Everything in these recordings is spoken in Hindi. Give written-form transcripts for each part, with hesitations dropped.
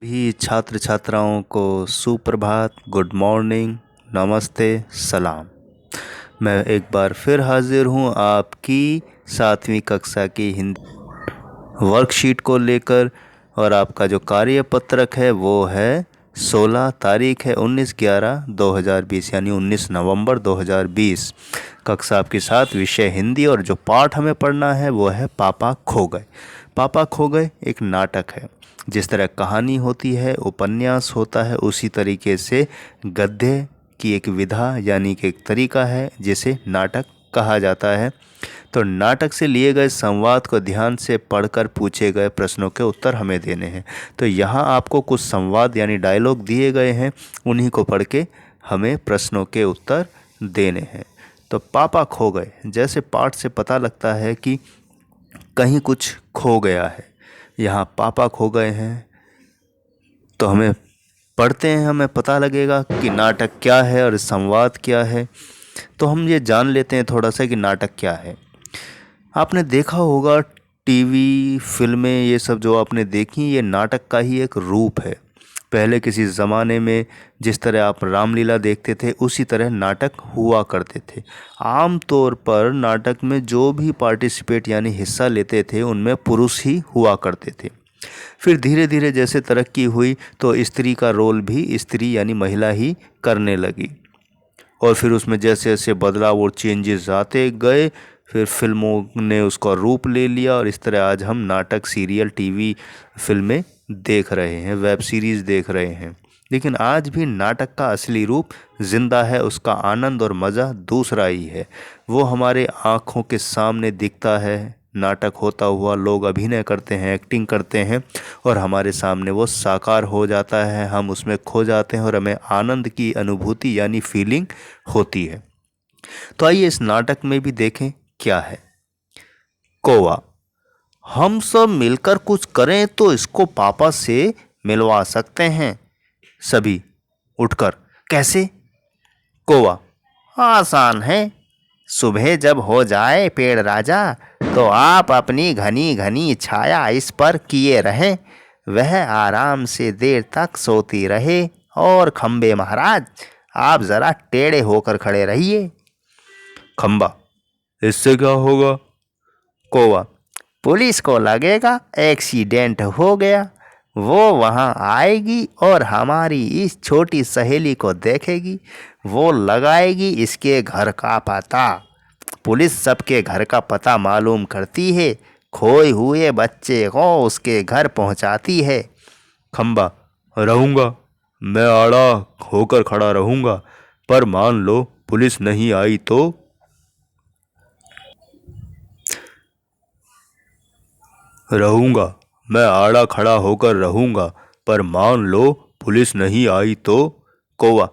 भी छात्र छात्राओं को सुप्रभात, गुड मॉर्निंग, नमस्ते, सलाम। मैं एक बार फिर हाजिर हूँ आपकी 7वीं कक्षा की हिंदी वर्कशीट को लेकर। और आपका जो कार्यपत्रक है वो है 16, तारीख है 19/11/2020 यानी 19 नवंबर 2020। कक्षा आपके साथ, विषय हिंदी, और जो पाठ हमें पढ़ना है वो है पापा खो गए। पापा खो गए एक नाटक है। जिस तरह कहानी होती है, उपन्यास होता है, उसी तरीके से गद्य की एक विधा यानी कि एक तरीका है जिसे नाटक कहा जाता है। तो नाटक से लिए गए संवाद को ध्यान से पढ़कर पूछे गए प्रश्नों के उत्तर हमें देने हैं। तो यहाँ आपको कुछ संवाद यानी डायलॉग दिए गए हैं, उन्हीं को पढ़ के हमें प्रश्नों के उत्तर देने हैं। तो पापा खो गए, जैसे पाठ से पता लगता है कि कहीं कुछ खो गया है। यहाँ पापा खो गए हैं, तो हमें पढ़ते हैं, हमें पता लगेगा कि नाटक क्या है और संवाद क्या है। तो हम ये जान लेते हैं थोड़ा सा कि नाटक क्या है। आपने देखा होगा टीवी, फिल्में, ये सब जो आपने देखी, ये नाटक का ही एक रूप है। पहले किसी ज़माने में जिस तरह आप रामलीला देखते थे, उसी तरह नाटक हुआ करते थे। आम तौर पर नाटक में जो भी पार्टिसिपेट यानी हिस्सा लेते थे उनमें पुरुष ही हुआ करते थे। फिर धीरे धीरे जैसे तरक्की हुई तो स्त्री का रोल भी स्त्री यानी महिला ही करने लगी। और फिर उसमें जैसे जैसे बदलाव और चेंजेस आते गए, फिर फिल्मों ने उसका रूप ले लिया, और इस तरह आज हम नाटक, सीरियल, टीवी, फिल्में देख रहे हैं, वेब सीरीज़ देख रहे हैं। लेकिन आज भी नाटक का असली रूप जिंदा है, उसका आनंद और मज़ा दूसरा ही है। वो हमारे आँखों के सामने दिखता है, नाटक होता हुआ, लोग अभिनय करते हैं, एक्टिंग करते हैं, और हमारे सामने वो साकार हो जाता है, हम उसमें खो जाते हैं और हमें आनंद की अनुभूति यानी फीलिंग होती है। तो आइए इस नाटक में भी देखें क्या है। कौवा, हम सब मिलकर कुछ करें तो इसको पापा से मिलवा सकते हैं। सभी उठकर, कैसे? कौवा, आसान है। सुबह जब हो जाए पेड़ राजा, तो आप अपनी घनी घनी छाया इस पर किए रहें। वह आराम से देर तक सोती रहे। और खंबे महाराज, आप जरा टेढ़े होकर खड़े रहिए। खंबा, इससे क्या होगा? कौवा, पुलिस को लगेगा एक्सीडेंट हो गया। वो वहाँ आएगी और हमारी इस छोटी सहेली को देखेगी। वो लगाएगी इसके घर का पता। पुलिस सबके घर का पता मालूम करती है, खोए हुए बच्चे को उसके घर पहुँचाती है। खंबा, रहूँगा, मैं आड़ा होकर खड़ा रहूँगा, पर मान लो पुलिस नहीं आई तो? रहूँगा, मैं आड़ा खड़ा होकर रहूँगा, पर मान लो पुलिस नहीं आई तो? कौवा,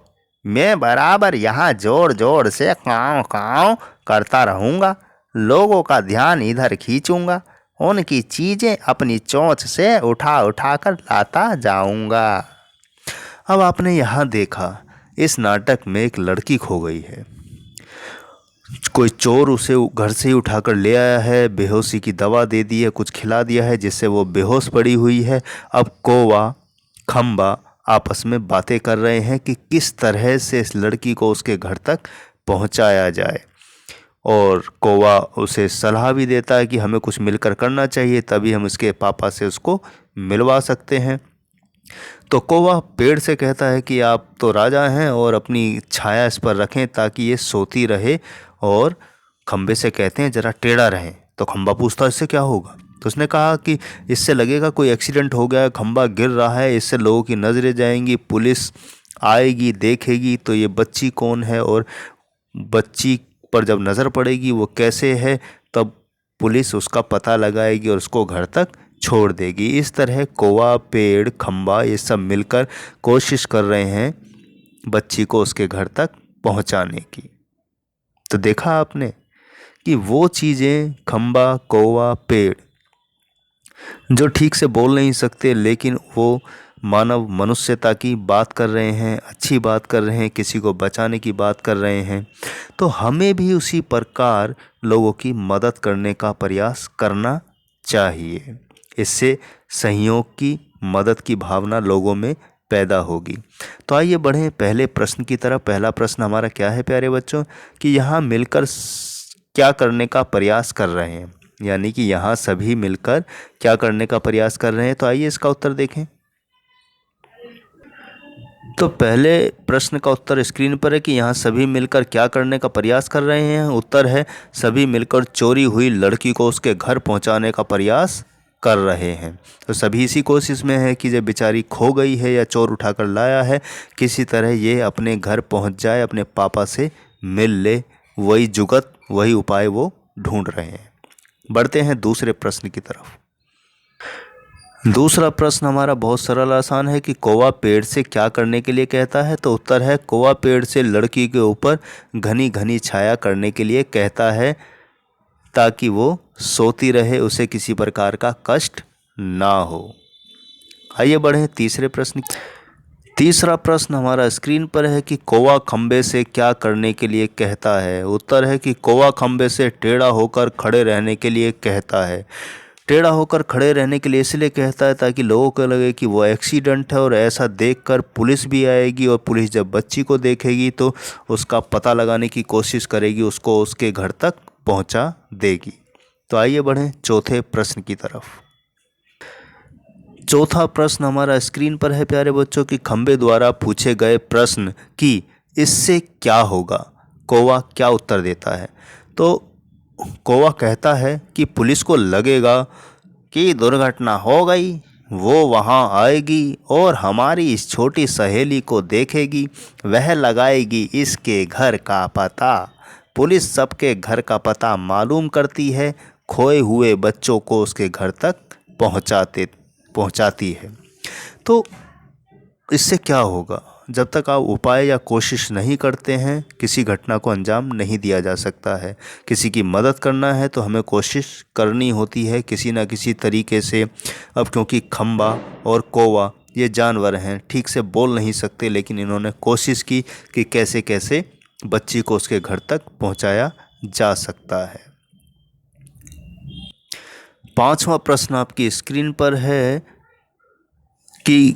मैं बराबर यहाँ जोर जोर से काँव काँव करता रहूँगा। लोगों का ध्यान इधर खींचूंगा। उनकी चीज़ें अपनी चोंच से उठा उठा कर लाता जाऊँगा। अब आपने यहाँ देखा, इस नाटक में एक लड़की खो गई है। कोई चोर उसे घर से ही उठाकर ले आया है, बेहोशी की दवा दे दी है, कुछ खिला दिया है जिससे वो बेहोश पड़ी हुई है। अब कौवा, खंबा आपस में बातें कर रहे हैं कि किस तरह से इस लड़की को उसके घर तक पहुंचाया जाए। और कौवा उसे सलाह भी देता है कि हमें कुछ मिलकर करना चाहिए, तभी हम इसके पापा से उसको मिलवा सकते हैं। तो कौवा पेड़ से कहता है कि आप तो राजा हैं और अपनी छाया इस पर रखें ताकि ये सोती रहे। और खंबे से कहते हैं जरा टेढ़ा रहें। तो खंबा पूछता है इससे क्या होगा? तो उसने कहा कि इससे लगेगा कोई एक्सीडेंट हो गया है, खंबा गिर रहा है, इससे लोगों की नज़रें जाएंगी, पुलिस आएगी, देखेगी तो ये बच्ची कौन है, और बच्ची पर जब नज़र पड़ेगी वो कैसे है, तब पुलिस उसका पता लगाएगी और उसको घर तक छोड़ देगी। इस तरह कौवा, पेड़, खंबा ये सब मिलकर कोशिश कर रहे हैं बच्ची को उसके घर तक पहुंचाने की। तो देखा आपने कि वो चीज़ें, खंबा, कौवा, पेड़, जो ठीक से बोल नहीं सकते लेकिन वो मानव मनुष्यता की बात कर रहे हैं, अच्छी बात कर रहे हैं, किसी को बचाने की बात कर रहे हैं। तो हमें भी उसी प्रकार लोगों की मदद करने का प्रयास करना चाहिए। इससे सहयोग की मदद की भावना लोगों में पैदा होगी। तो आइए बढ़ें पहले प्रश्न की तरफ। पहला प्रश्न हमारा क्या है प्यारे बच्चों, कि यहाँ मिलकर क्या करने का प्रयास कर रहे हैं, यानी कि यहाँ सभी मिलकर क्या करने का प्रयास कर रहे हैं। तो आइए इसका उत्तर देखें। तो पहले प्रश्न का उत्तर स्क्रीन पर है कि यहाँ सभी मिलकर क्या करने का प्रयास कर रहे हैं। उत्तर है सभी मिलकर चोरी हुई लड़की को उसके घर पहुँचाने का प्रयास कर रहे हैं। तो सभी इसी कोशिश में है कि जब बेचारी खो गई है या चोर उठाकर लाया है, किसी तरह ये अपने घर पहुंच जाए, अपने पापा से मिल ले। वही जुगत, वही उपाय वो ढूंढ रहे हैं। बढ़ते हैं दूसरे प्रश्न की तरफ। दूसरा प्रश्न हमारा बहुत सरल आसान है कि कौवा पेड़ से क्या करने के लिए कहता है। तो उत्तर है कौवा पेड़ से लड़की के ऊपर घनी घनी छाया करने के लिए कहता है, ताकि वो सोती रहे, उसे किसी प्रकार का कष्ट ना हो। आइए बढ़ें तीसरे प्रश्न। तीसरा प्रश्न हमारा स्क्रीन पर है कि कौवा खंबे से क्या करने के लिए कहता है। उत्तर है कि कौवा खंबे से टेढ़ा होकर खड़े रहने के लिए कहता है। टेढ़ा होकर खड़े रहने के लिए इसलिए कहता है ताकि लोगों को लगे कि वो एक्सीडेंट है, और ऐसा देखकर पुलिस भी आएगी, और पुलिस जब बच्ची को देखेगी तो उसका पता लगाने की कोशिश करेगी, उसको उसके घर तक पहुंचा देगी। तो आइए बढ़ें चौथे प्रश्न की तरफ। चौथा प्रश्न हमारा स्क्रीन पर है प्यारे बच्चों, कि खंबे द्वारा पूछे गए प्रश्न कि इससे क्या होगा, कौवा क्या उत्तर देता है। तो कौवा कहता है कि पुलिस को लगेगा कि दुर्घटना हो गई, वो वहाँ आएगी और हमारी इस छोटी सहेली को देखेगी, वह लगाएगी इसके घर का पता। पुलिस सबके घर का पता मालूम करती है, खोए हुए बच्चों को उसके घर तक पहुंचाती है। तो इससे क्या होगा, जब तक आप उपाय या कोशिश नहीं करते हैं, किसी घटना को अंजाम नहीं दिया जा सकता है। किसी की मदद करना है तो हमें कोशिश करनी होती है किसी न किसी तरीके से। अब क्योंकि खंबा और कौवा ये जानवर हैं, ठीक से बोल नहीं सकते, लेकिन इन्होंने कोशिश की कि कैसे कैसे बच्ची को उसके घर तक पहुंचाया जा सकता है। पांचवा प्रश्न आपकी स्क्रीन पर है कि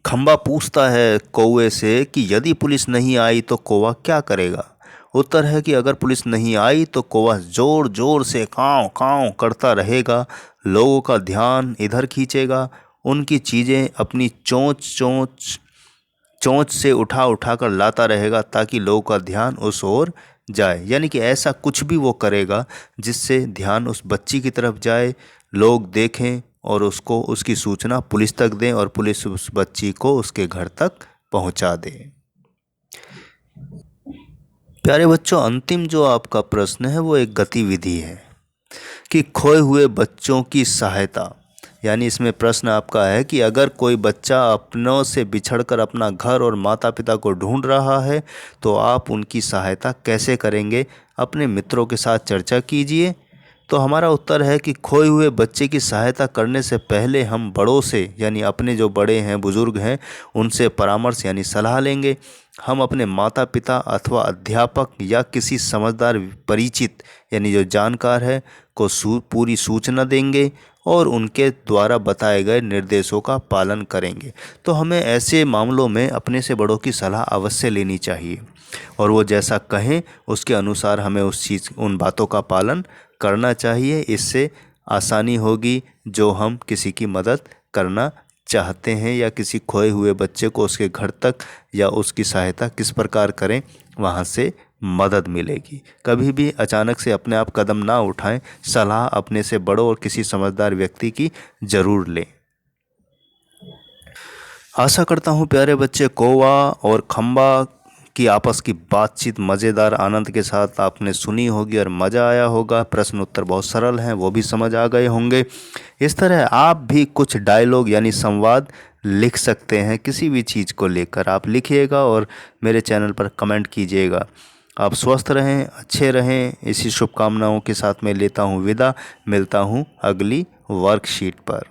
खंबा पूछता है कौवे से कि यदि पुलिस नहीं आई तो कौवा क्या करेगा। उत्तर है कि अगर पुलिस नहीं आई तो कौवा जोर जोर से काँव काँव करता रहेगा, लोगों का ध्यान इधर खींचेगा, उनकी चीज़ें अपनी चोंच से उठा कर लाता रहेगा ताकि लोगों का ध्यान उस ओर जाए। यानी कि ऐसा कुछ भी वो करेगा जिससे ध्यान उस बच्ची की तरफ जाए, लोग देखें और उसको उसकी सूचना पुलिस तक दें, और पुलिस उस बच्ची को उसके घर तक पहुंचा दे। प्यारे बच्चों, अंतिम जो आपका प्रश्न है वो एक गतिविधि है कि खोए हुए बच्चों की सहायता। यानी इसमें प्रश्न आपका है कि अगर कोई बच्चा अपनों से बिछड़कर अपना घर और माता पिता को ढूंढ रहा है तो आप उनकी सहायता कैसे करेंगे, अपने मित्रों के साथ चर्चा कीजिए। तो हमारा उत्तर है कि खोए हुए बच्चे की सहायता करने से पहले हम बड़ों से, यानी अपने जो बड़े हैं, बुज़ुर्ग हैं, उनसे परामर्श यानी सलाह लेंगे। हम अपने माता पिता अथवा अध्यापक या किसी समझदार परिचित यानी जो जानकार है को पूरी सूचना देंगे और उनके द्वारा बताए गए निर्देशों का पालन करेंगे। तो हमें ऐसे मामलों में अपने से बड़ों की सलाह अवश्य लेनी चाहिए, और वो जैसा कहें उसके अनुसार हमें उन बातों का पालन करना चाहिए। इससे आसानी होगी जो हम किसी की मदद करना चाहते हैं, या किसी खोए हुए बच्चे को उसके घर तक या उसकी सहायता किस प्रकार करें, वहाँ से मदद मिलेगी। कभी भी अचानक से अपने आप कदम ना उठाएं, सलाह अपने से बड़ों और किसी समझदार व्यक्ति की ज़रूर लें। आशा करता हूँ प्यारे बच्चे, कौवा और खंबा की आपस की बातचीत मज़ेदार आनंद के साथ आपने सुनी होगी और मज़ा आया होगा। प्रश्न उत्तर बहुत सरल हैं, वो भी समझ आ गए होंगे। इस तरह आप भी कुछ डायलॉग यानी संवाद लिख सकते हैं, किसी भी चीज़ को लेकर आप लिखिएगा और मेरे चैनल पर कमेंट कीजिएगा। आप स्वस्थ रहें, अच्छे रहें, इसी शुभकामनाओं के साथ मैं लेता हूँ विदा। मिलता हूँ अगली वर्कशीट पर।